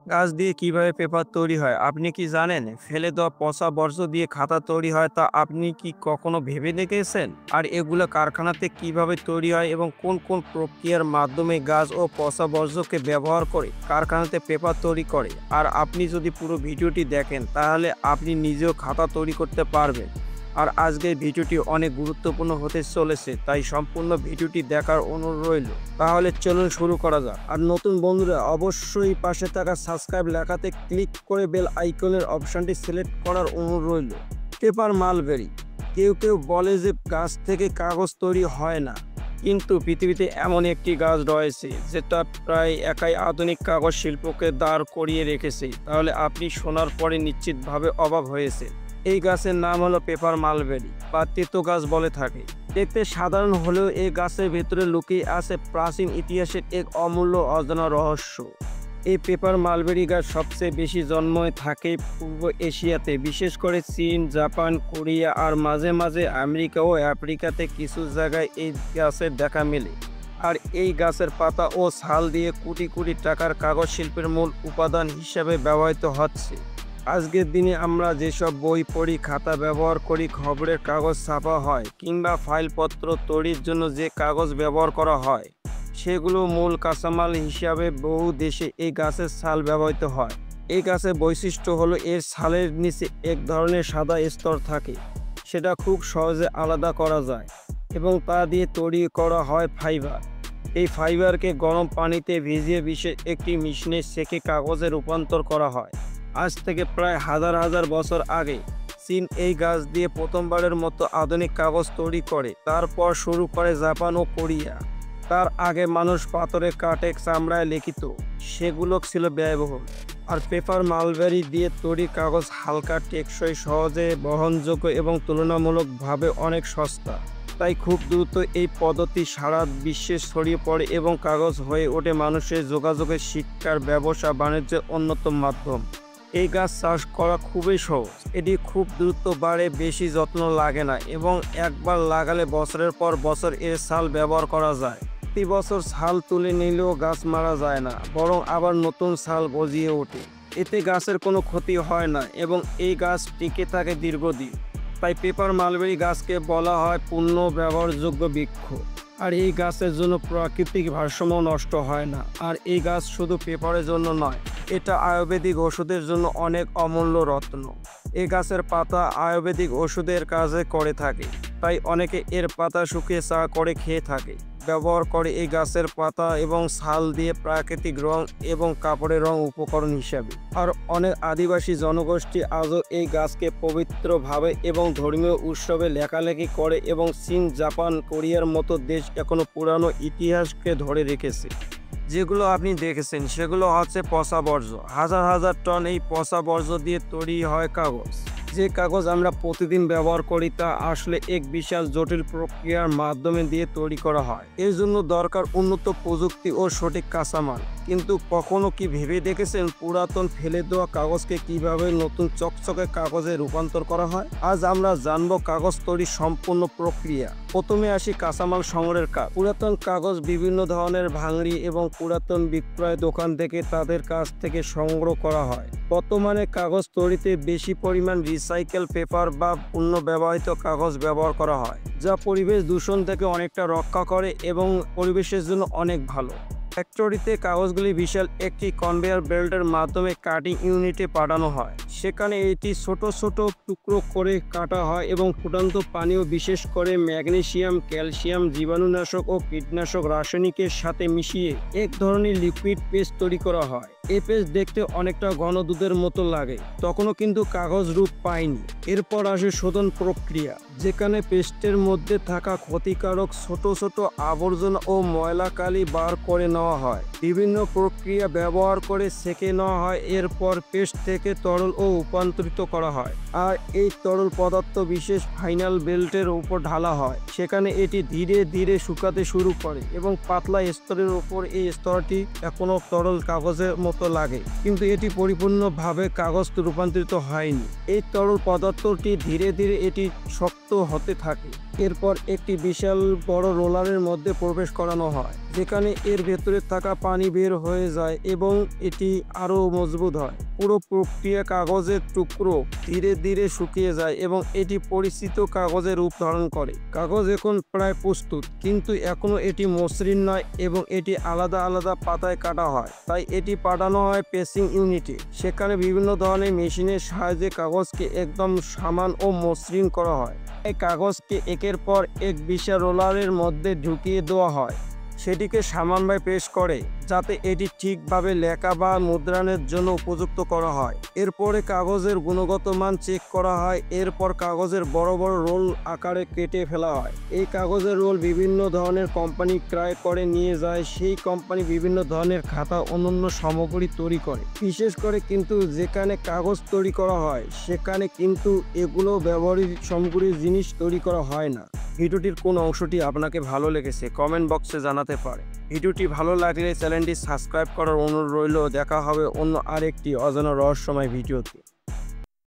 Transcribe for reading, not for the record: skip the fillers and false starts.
গাছ দিয়ে কিভাবে পেপার তৈরি হয় আপনি কি জানেন? ফেলে দেওয়া পচা বর্জ্য দিয়ে খাতা তৈরি হয় তা আপনি কি কখনো ভেবে দেখেছেন? আর এগুলো কারখানাতে কিভাবে তৈরি হয় এবং কোন কোন প্রক্রিয়ার মাধ্যমে গাছ ও পচা বর্জ্যকে ব্যবহার করে কারখানাতে পেপার তৈরি করে? আর আপনি যদি পুরো ভিডিওটি দেখেন তাহলে আপনি নিজেও খাতা তৈরি করতে পারবেন। আর আজকের ভিডিওটি অনেক গুরুত্বপূর্ণ হতে চলেছে, তাই সম্পূর্ণ ভিডিওটি দেখার অনুরোধ রইল। তাহলে চলুন শুরু করা যাক। আর নতুন বন্ধুরা অবশ্যই পাশে থাকা সাবস্ক্রাইব লেখাতে ক্লিক করে বেল আইকনের অপশনটি সিলেক্ট করার অনুরোধ রইল। পেপার মালবেরি, কেউ কেউ বলে যে গাছ থেকে কাগজ তৈরি হয় না, কিন্তু পৃথিবীতে এমন একটি গাছ রয়েছে যেটা প্রায় একাই আধুনিক কাগজ শিল্পকে দাঁড় করিয়ে রেখেছে। তাহলে আপনি শোনার পরে নিশ্চিতভাবে অবাক হয়েছে। এই গাছের নাম হলো পেপার মালবেরি বা তেতো গাছ বলে থাকে। দেখতে সাধারণ হলেও এই গাছের ভেতরে লুকিয়ে আছে প্রাচীন ইতিহাসের এক অমূল্য অজানা রহস্য। এই পেপার মালবেরি গাছ সবচেয়ে বেশি জন্মে থাকে পূর্ব এশিয়াতে, বিশেষ করে চীন, জাপান, কোরিয়া আর মাঝে মাঝে আমেরিকা ও আফ্রিকাতে কিছু জায়গায় এই গাছের দেখা মেলে। আর এই গাছের পাতা ও ছাল দিয়ে কোটি কোটি টাকার কাগজ শিল্পের মূল উপাদান হিসাবে ব্যবহৃত হচ্ছে। আজকের দিনে আমরা যেসব বই পড়ি, খাতা ব্যবহার করি, খবরের কাগজ ছাপা হয় কিংবা ফাইলপত্র তৈরির জন্য যে কাগজ ব্যবহার করা হয়, সেগুলো মূল কাঁচামাল হিসাবে বহু দেশে এই গাছের ছাল ব্যবহৃত হয়। এই গাছের বৈশিষ্ট্য হলো এর ছালের নিচে এক ধরনের সাদা স্তর থাকে, সেটা খুব সহজে আলাদা করা যায় এবং তা দিয়ে তৈরি করা হয় ফাইবার। এই ফাইবারকে গরম পানিতে ভিজিয়ে বিশেষ একটি মেশিনে সেঁকে কাগজে রূপান্তর করা হয়। আজ থেকে প্রায় হাজার হাজার বছর আগে চীন এই গাছ দিয়ে প্রথমবারের মতো আধুনিক কাগজ তৈরি করে। তারপর শুরু করে জাপান ও কোরিয়া। তার আগে মানুষ পাথরে কাটে, চামড়ায় লিখিত, সেগুলো ছিল ব্যয়বহুল। আর পেপার মালবেরি দিয়ে তৈরি কাগজ হালকা, টেকসই, সহজে বহনযোগ্য এবং তুলনামূলকভাবে অনেক সস্তা। তাই খুব দ্রুত এই পদ্ধতি সারা বিশ্বে ছড়িয়ে পড়ে এবং কাগজ হয়ে ওঠে মানুষের যোগাযোগের, শিক্ষার, ব্যবসা বাণিজ্যের অন্যতম মাধ্যম। এই গাছ চাষ করা খুবই সহজ, এটি খুব দ্রুত বাড়ে, বেশি যত্ন লাগে না এবং একবার লাগালে বছরের পর বছর এর ছাল ব্যবহার করা যায়। প্রতি বছর ছাল তুলে নিলেও গাছ মারা যায় না, বরং আবার নতুন ছাল গজিয়ে ওঠে। এতে গাছের কোনো ক্ষতি হয় না এবং এই গাছ টিকে থাকে দীর্ঘদিন। তাই পেপার মালবেরি গাছকে বলা হয় পূর্ণ ব্যবহারযোগ্য বৃক্ষ। আর এই গাছের জন্য প্রাকৃতিক ভারসাম্য নষ্ট হয় না। আর এই গাছ শুধু পেপারের জন্য নয়, এটা আয়ুর্বেদিক ওষুধের জন্য অনেক অমূল্য রত্ন। এই গাছের পাতা আয়ুর্বেদিক ওষুধের কাজে করে থাকে, তাই অনেকে এর পাতা শুকিয়ে চা করে খেয়ে থাকে, ব্যবহার করে এই গাছের পাতা এবং ছাল দিয়ে প্রাকৃতিক রং এবং কাপড়ের রং উপকরণ হিসাবে। আর অনেক আদিবাসী জনগোষ্ঠী আজও এই গাছকে পবিত্রভাবে এবং ধর্মীয় উৎসবে লেখালেখি করে এবং চীন, জাপান, কোরিয়ার মতো দেশ এখনো পুরানো ইতিহাসকে ধরে রেখেছে। যেগুলো আপনি দেখেছেন সেগুলো হচ্ছে পচা বর্জ্য। হাজার হাজার টন এই পচা বর্জ্য দিয়ে তৈরি হয় কাগজ। যে কাগজ আমরা প্রতিদিন ব্যবহার করি তা আসলে এক বিশাল জটিল প্রক্রিয়ার মাধ্যমে দিয়ে তৈরি করা হয়। এর জন্য দরকার উন্নত প্রযুক্তি ও সঠিক কাঁচামাল। কিন্তু কখনো কি ভেবে দেখেছেন পুরাতন ফেলে দেওয়া কাগজকে কিভাবে নতুন চকচকে কাগজে রূপান্তর করা হয়? আজ আমরা জানবো কাগজ তৈরির সম্পূর্ণ প্রক্রিয়া। প্রথমে আসি কাঁচামাল সংগ্রহের কাজ। পুরাতন কাগজ বিভিন্ন ধরনের ভাঙড়ি এবং পুরাতন বিক্রয় দোকান থেকে তাদের কাছ থেকে সংগ্রহ করা হয়। বর্তমানে কাগজ তৈরিতে বেশি পরিমাণ রিসাইকেল পেপার বা পুনর্ব্যবহৃত কাগজ ব্যবহার করা হয়, যা পরিবেশ দূষণ থেকে অনেকটা রক্ষা করে এবং পরিবেশের জন্য অনেক ভালো। ফ্যাক্টরিতে কাগজগুলি বিশাল একটি কনভেয়ার বেল্টের মাধ্যমে কাটিং ইউনিটে পাঠানো হয়। সেখানে এটি ছোট ছোট টুকরো করে কাটা হয় এবং ফুটন্ত পানীয়, বিশেষ করে ম্যাগনেসিয়াম, ক্যালসিয়াম, জীবাণুনাশক ও কীটনাশক রাসায়নিকের সাথে মিশিয়ে এক ধরনের লিকুইড পেস্ট তৈরি করা হয়। এই পেস্ট দেখতে অনেকটা ঘন দুধের মতো লাগে, তখনও কিন্তু কাগজ রূপ পায়নি। এরপর আসে শোধন প্রক্রিয়া, যেখানে পেস্টের মধ্যে থাকা ক্ষতিকারক ছোট ছোট আবর্জনা ও ময়লা কালি বার করে নেওয়া হয়। বিভিন্ন প্রক্রিয়া ব্যবহার করে সেঁকে নেওয়া হয়। এরপর পেস্ট থেকে তরল ও রূপান্তরিত করা হয়। আর এই তরল পদার্থ বিশেষ ফাইনাল বেল্টের উপর ঢালা হয়। সেখানে এটি ধীরে ধীরে শুকাতে শুরু করে এবং পাতলা স্তরের উপর এই স্তরটি এখনো তরল কাগজের মতো লাগে, কিন্তু এটি পরিপূর্ণভাবে কাগজ রূপান্তরিত হয়নি। এই তরল পদার্থটি ধীরে ধীরে এটি শক্ত হতে থাকে এরপর একটি বিশাল বড় রোলারের মধ্যে প্রবেশ করানো হয়, যেখানে এর ভেতরে থাকা পানি বের হয়ে যায় এবং এটি আরও মজবুত হয়। পুরো প্রক্রিয়া কাগজের টুকরো ধীরে ধীরে শুকিয়ে যায় এবং এটি পরিচিত কাগজের রূপ ধারণ করে। কাগজ এখন প্রায় প্রস্তুত, কিন্তু এখনও এটি মসৃণ নয় এবং এটি আলাদা আলাদা পাতায় কাটা হয়। তাই এটি পাঠানো হয় প্রেসিং ইউনিটে। সেখানে বিভিন্ন ধরনের মেশিনের সাহায্যে কাগজকে একদম সমান ও মসৃণ করা হয়। এই কাগজকে একের পর এক বিশাল রোলারের মধ্যে ঢুকিয়ে দেওয়া হয়, সেটিকে সামানভাবে প্রেস করে যাতে এটি ঠিকভাবে লেখা বা মুদ্রণের জন্য উপযুক্ত করা হয়। এরপরে কাগজের গুণগত মান চেক করা হয়। এরপর কাগজের বড় বড় রোল আকারে কেটে ফেলা হয়। এই কাগজের রোল বিভিন্ন ধরনের কোম্পানি ক্রয় করে নিয়ে যায়। সেই কোম্পানি বিভিন্ন ধরনের খাতা অন্যান্য সামগ্রী তৈরি করে। বিশেষ করে কিন্তু যেখানে কাগজ তৈরি করা হয় সেখানে কিন্তু এগুলো ব্যবহৃত সামগ্রীর জিনিস তৈরি করা হয় না। ভিডিওটির কোন অংশটি আপনাকে ভালো লেগেছে কমেন্ট বক্সে জানাতে পারে। ভিডিওটি ভালো লাগলে চ্যানেলটি সাবস্ক্রাইব করার অনুরোধ রইল। দেখা হবে অন্য আরেকটি অজানা রহস্যময় ভিডিওতে।